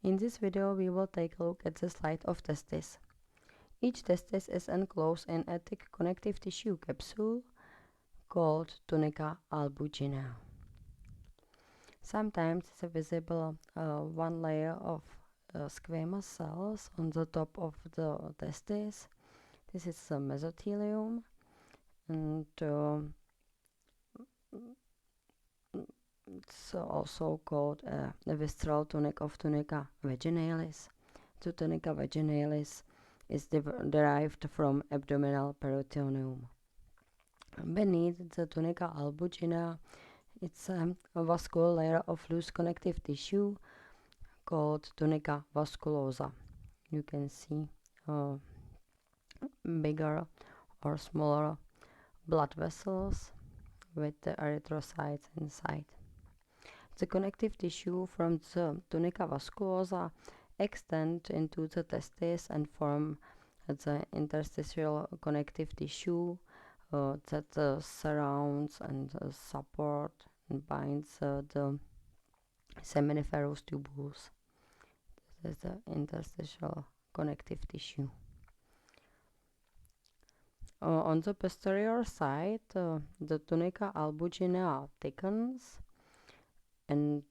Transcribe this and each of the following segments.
In this video we will take a look at the slide of testis. Each testis is enclosed in a thick connective tissue capsule called tunica albuginea. Sometimes it's visible one layer of squamous cells on the top of the testis. This is the mesothelium, and it's also called the visceral tunic of tunica vaginalis. The tunica vaginalis is derived from abdominal peritoneum. Beneath the tunica albuginea, it's a vascular layer of loose connective tissue called tunica vasculosa. You can see bigger or smaller blood vessels with the erythrocytes inside. The connective tissue from the tunica vasculosa extend into the testis and form the interstitial connective tissue that surrounds and support and binds the seminiferous tubules. This is the interstitial connective tissue. On the posterior side, the tunica albuginea thickens and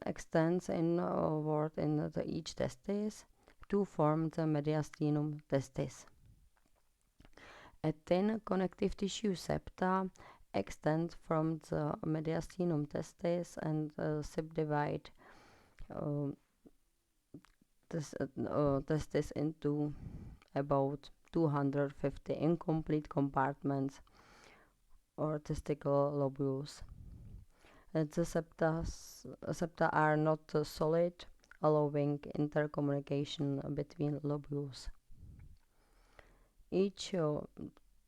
extends inward in each testis to form the mediastinum testis. A thin connective tissue septa extends from the mediastinum testis and subdivide testis into about 250 incomplete compartments or testicular lobules. The septa are not solid, allowing intercommunication between lobules. Each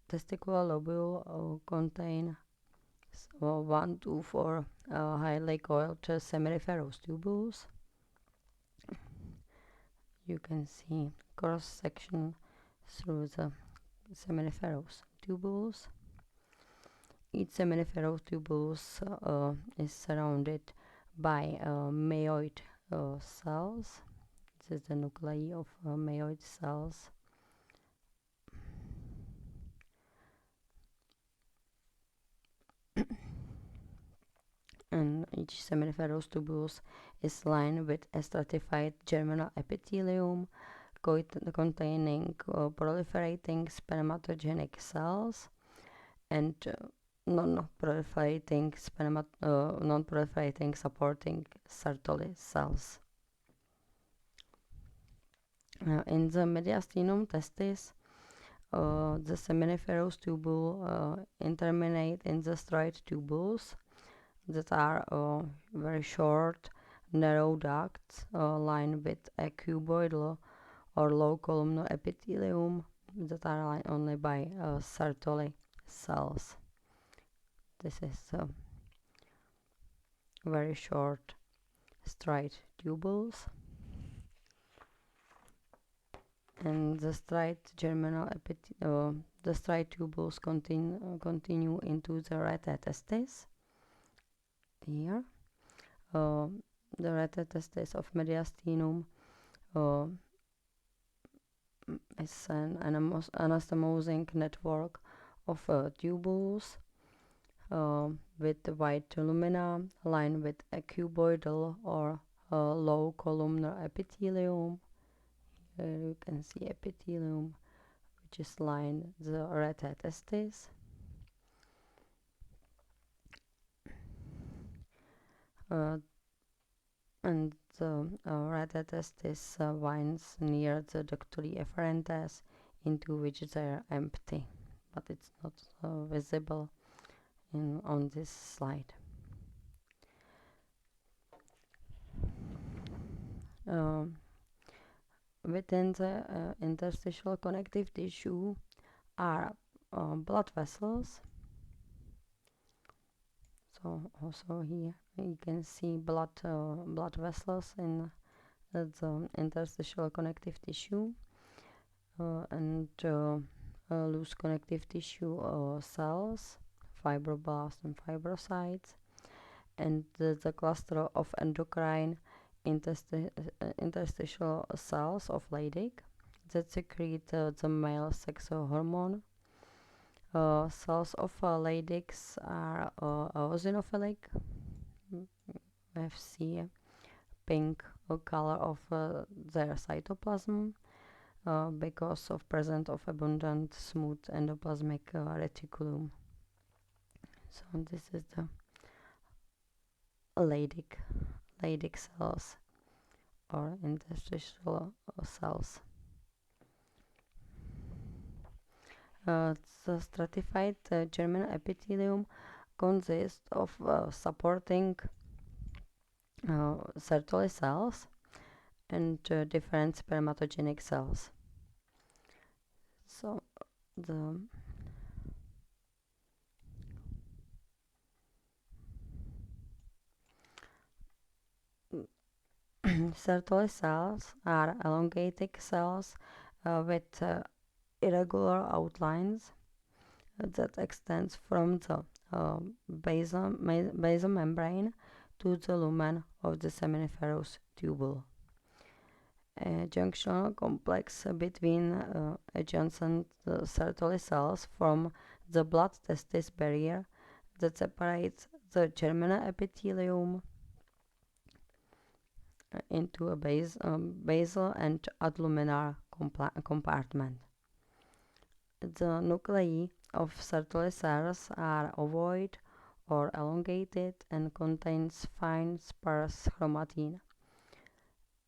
testicular lobule contains 1 to 4 highly coiled seminiferous tubules. You can see cross section through the seminiferous tubules. Each seminiferous tubules is surrounded by myoid cells. This is the nuclei of myoid cells. And each seminiferous tubules is lined with a stratified germinal epithelium containing proliferating spermatogenic cells and non-proliferating supporting Sertoli cells. In the mediastinum testis, the seminiferous tubule interminate in the straight tubules that are very short, narrow ducts lined with a cuboidal or low columnar epithelium that are lined only by Sertoli cells. This is very short straight tubules, and the straight germinal the straight tubules continue into the rete testis. Here, the rete testis of mediastinum is an anastomosing network of tubules with white lumina lined with a cuboidal or low columnar epithelium. Here you can see epithelium which is lined the rete testis. And the rete testis winds near the ductuli efferentes, into which they are empty, but it's not visible on this slide. Within the interstitial connective tissue are blood vessels. So also here you can see blood vessels in the interstitial connective tissue and loose connective tissue cells, fibroblasts and fibrocytes, and the cluster of endocrine interstitial cells of Leydig that secrete the male sex hormone. Cells of Leydigs are eosinophilic. We see pink color of their cytoplasm because of presence of abundant smooth endoplasmic reticulum. So this is the Leydig cells or interstitial cells. The stratified germinal epithelium consists of supporting Sertoli cells and different spermatogenic cells. So the Sertoli cells are elongated cells with irregular outlines that extends from the basal membrane to the lumen of the seminiferous tubule. A junctional complex between adjacent Sertoli cells from the blood-testis barrier that separates the germinal epithelium into a basal and adluminar compartment. The nuclei of Sertoli cells are ovoid or elongated and contains fine sparse chromatin.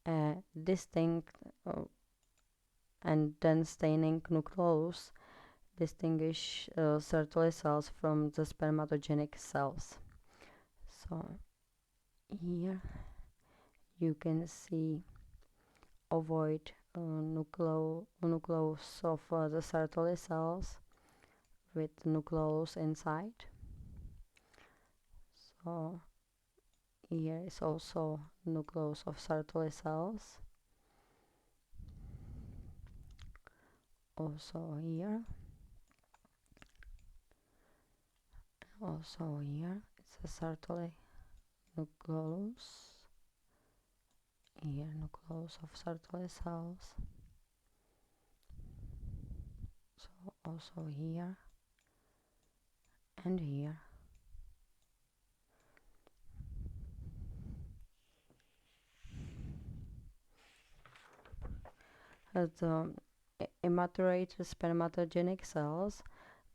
A distinct and dense staining nucleus distinguish Sertoli cells from the spermatogenic cells. So here you can see ovoid nucleus of the Sertoli cells with nucleus inside. So here is also nucleus of Sertoli cells. Also here. Also here it's a Sertoli nucleus. Here nucleus of Sertoli cells. So also here and here. The immaturate spermatogenic cells,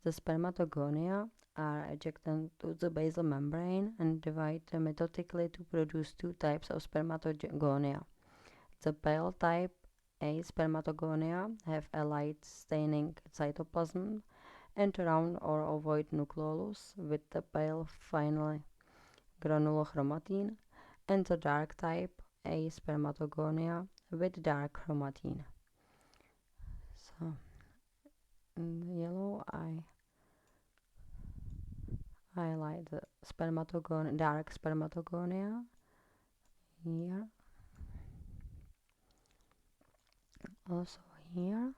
the spermatogonia, are ejected to the basal membrane and divide methodically to produce two types of spermatogonia. The pale type A spermatogonia have a light staining cytoplasm and round or ovoid nucleus with the pale finely granulochromatin, and the dark type A spermatogonia with dark chromatin. So in the yellow I highlight the dark spermatogonia here, also here,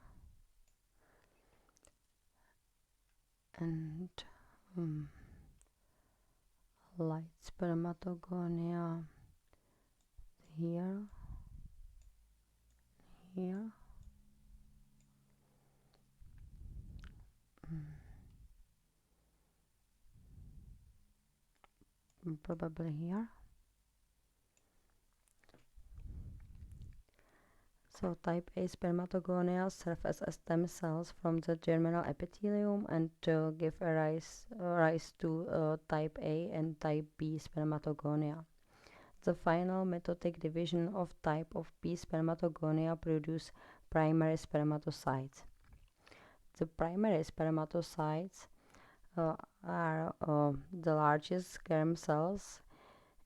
and light spermatogonia here, probably here. So type A spermatogonia serve as stem cells from the germinal epithelium and give rise to type A and type B spermatogonia. The final mitotic division of type of B spermatogonia produce primary spermatocytes. The primary spermatocytes are the largest germ cells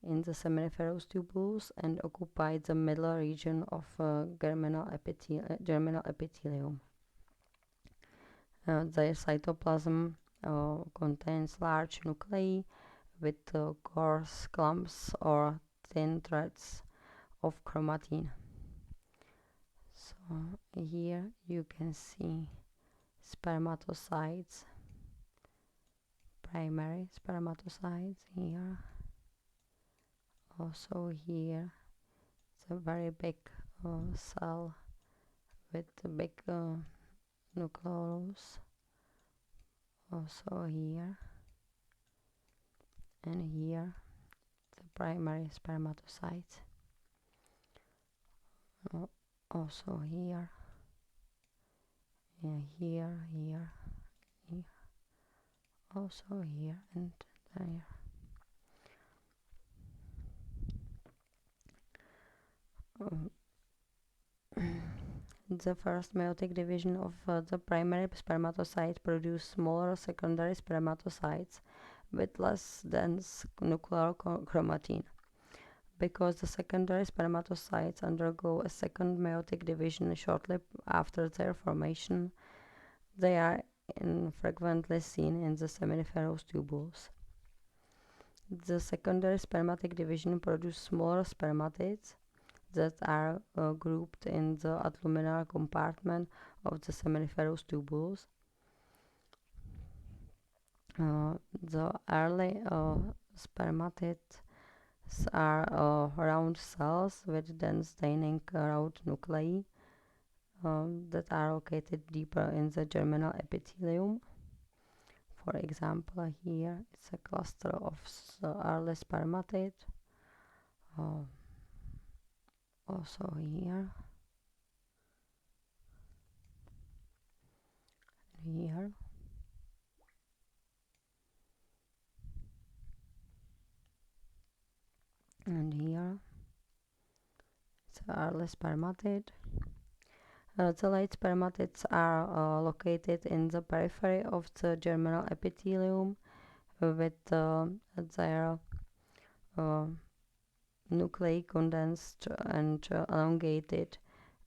in the seminiferous tubules and occupy the middle region of germinal epithelium. Their cytoplasm contains large nuclei with coarse clumps or thin threads of chromatin. So here you can see spermatocytes, primary spermatocytes here. Also here a very big cell with a big nucleus. Also here and here, the primary spermatocyte. Also here, and here, also here and there. The first meiotic division of the primary spermatocyte produces smaller secondary spermatocytes with less dense nuclear chromatin. Because the secondary spermatocytes undergo a second meiotic division shortly after their formation, they are infrequently seen in the seminiferous tubules. The secondary spermatic division produces smaller spermatids that are grouped in the luminar compartment of the seminiferous tubules. The early spermatids are round cells with dense staining round nuclei that are located deeper in the germinal epithelium. For example, here it's a cluster of early spermatid. Also here, here, and here. It's early spermatid. The late spermatids are located in the periphery of the germinal epithelium with their nuclei condensed and elongated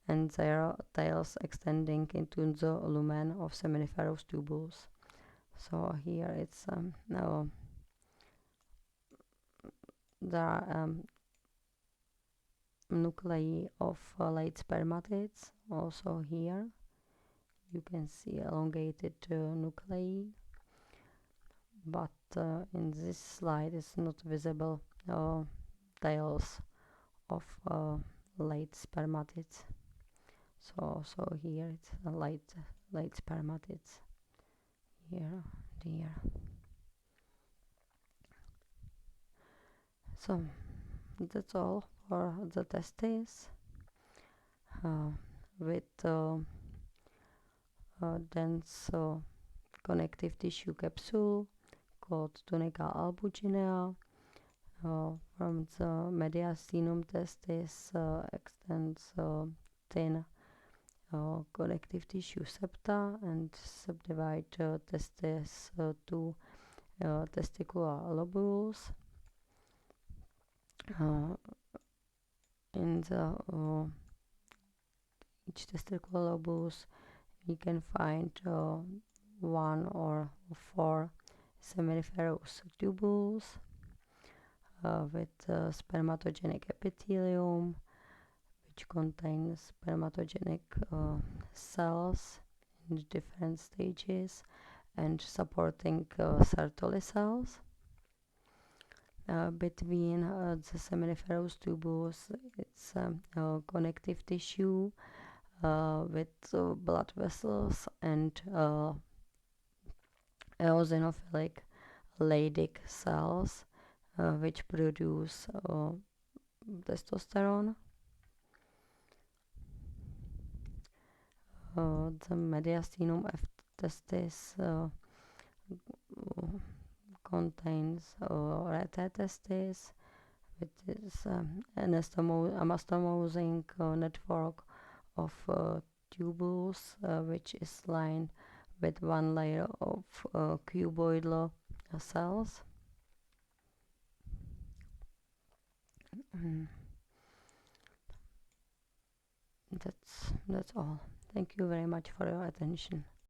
and their tails extending into the lumen of seminiferous tubules. So here it's there are nuclei of late spermatids. Also here you can see elongated nuclei, but in this slide it's not visible tails of late spermatids. So here it's late spermatids. Here, here. So that's all for the testes. With dense connective tissue capsule called tunica albuginea. From the mediastinum testis extends thin connective tissue septa and subdivide testes to testicular lobules. In the each testicular lobules we can find 1 or 4 seminiferous tubules with spermatogenic epithelium, which contains spermatogenic cells in different stages and supporting Sertoli cells. Between the seminiferous tubules, it's connective tissue with blood vessels and eosinophilic Leydig cells which produce testosterone. The mediastinum of testis contains rete testis, which is anastomosing network of tubules, which is lined with one layer of cuboidal cells. That's all. Thank you very much for your attention.